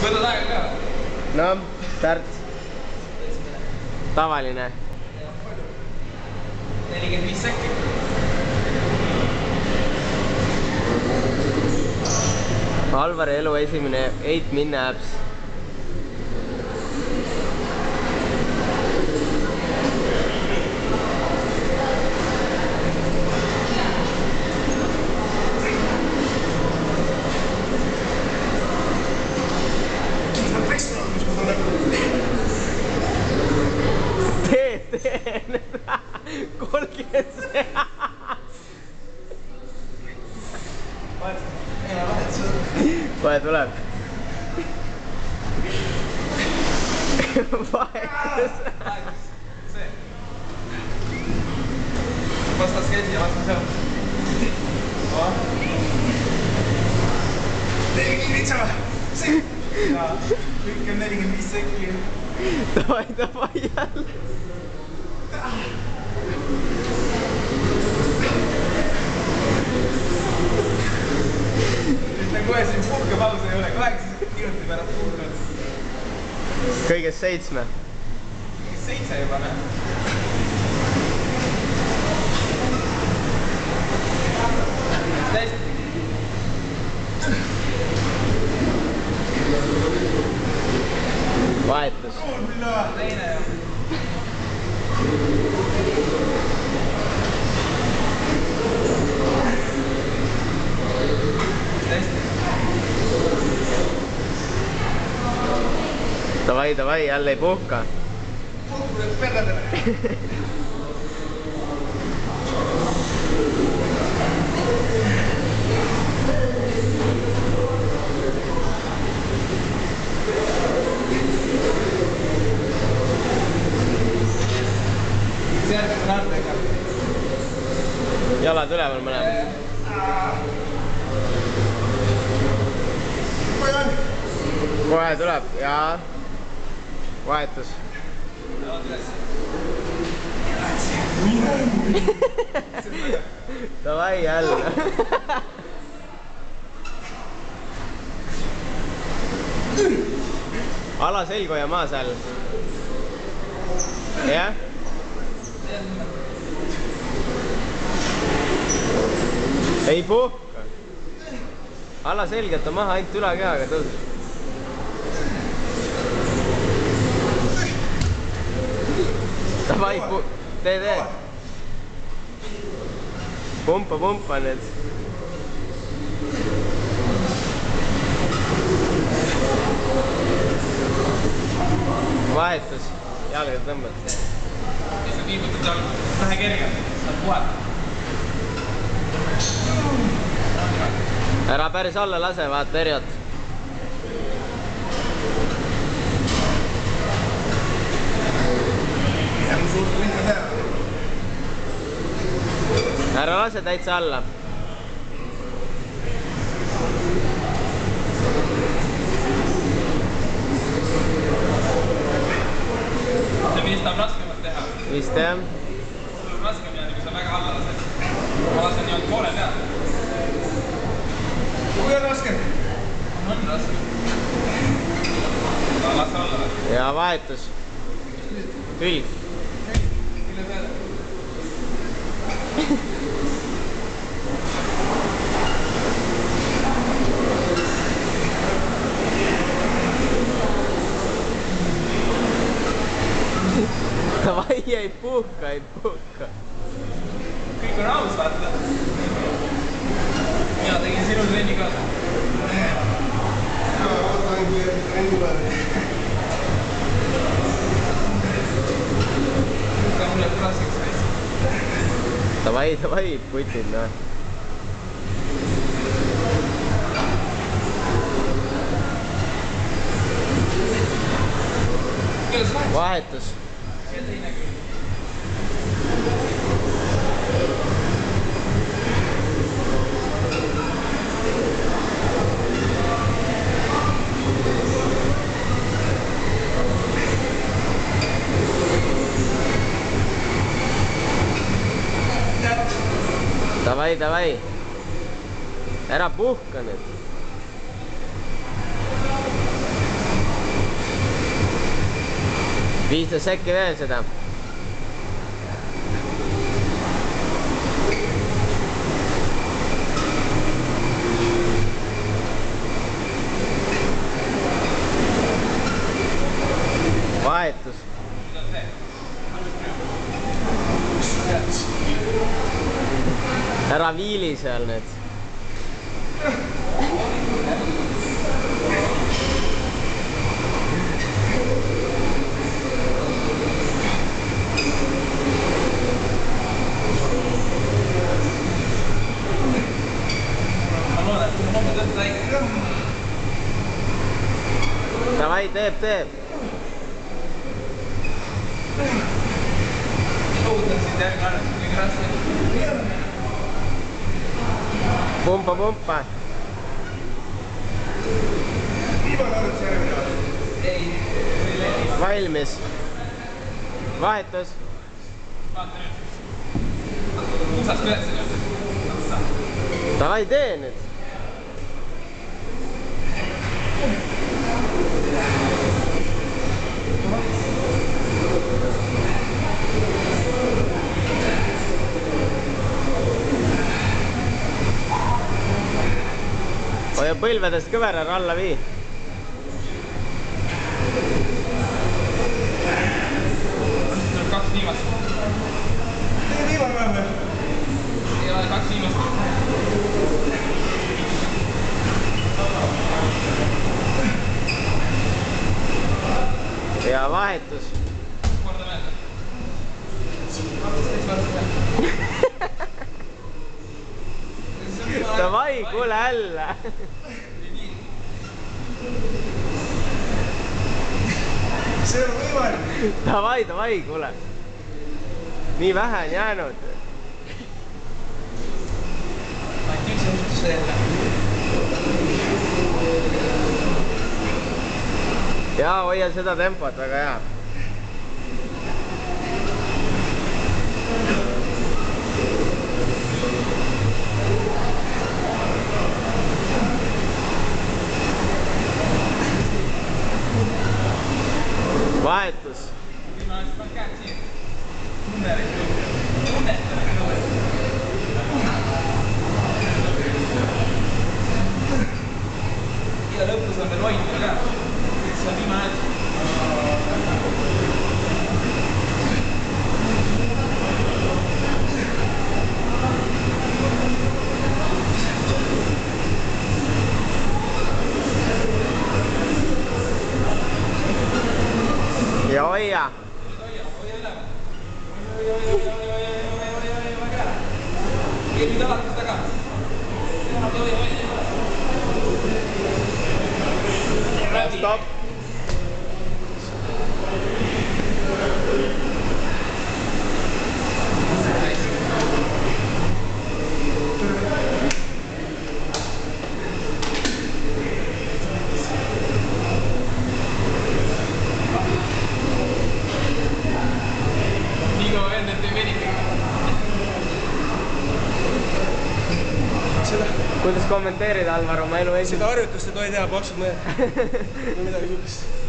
võtad aega ka? No, start. Tavaline. 45 sekki. Alvari elu esimene 8 minne apps. Tee nüüd 30 see. Kohe tuleb. Vahetus. See. Vastas käsi ja vastas seal. 45 sama. Ja kõik on 45 sekki. Davai jälle. Ütlen kohe siin puhkepausi ei ole, 8 minuti pärast puhkad. Kõigest 7. 7 juba, näe. Täiesti. Vahetus. Teine jah. Davai, jälle ei puhka. Puhkunud perredele. Järgmine naartega. Jalad üleval mõlemad. Kohe tuleb, jaa. Vahetus. Davai jälle. Ala selgu ja maa seal. Jah? Ei puhka. Ala selgelt on maha ainult ülakehaga tõus. Davai, tee. Pumpa nüüd. Vahetus. Jalga tõmbad. Ja sa viibutad jalga. Vähe kergem. Saad puhata. Ära päris alla lase, vaata erjad. Ära lase täitsa alla. See vist tahab raskemat teha. Vist jah. Sul on raskem jääda, kui sa väga alla lased. Ma lasen nii poole peale. Kui on raskem? On raskem. Lase alla. Ja vahetus. Külg. Mille peale? Davai, ei puhka. Kõik on aus, vaata. Mina tegin sinu trenni ka. Ma võtan kui trenni peale. Võta mulle klassiks väist. Davai, putid, noh. Vahetus. Ja teine küll. Davai. Ära puhka nüüd. 15 sekki veel seda. Vahetus. Ära viili seal nüüd. Davai, teeb. Pumpa. Valmis. Vahetus. Davai, tee nüüd. Hoia põlvedest kõverar alla vii. Kaks viimast. Tee viimane vähme. Ei ole kaks viimast. Ja vahetus. Korda meelde. Davai, kuule jälle. See on võimalik. Davai, kuule. Nii vähe on jäänud. Ma ei tükse juhtus jälle. Jaa, hoia seda tempot, väga hea. Vahetus. Ja lõpus on veel hoidma ka. See on viimane hetk. Ja hoia. Nüüd alates taga. Stop. Nii kaua enne, et ei venita. Kuidas kommenteerida, Alvaro, oma elu esimest? Seda harjutust ei tohi teha, paksud mehed. Või midagi sihukest.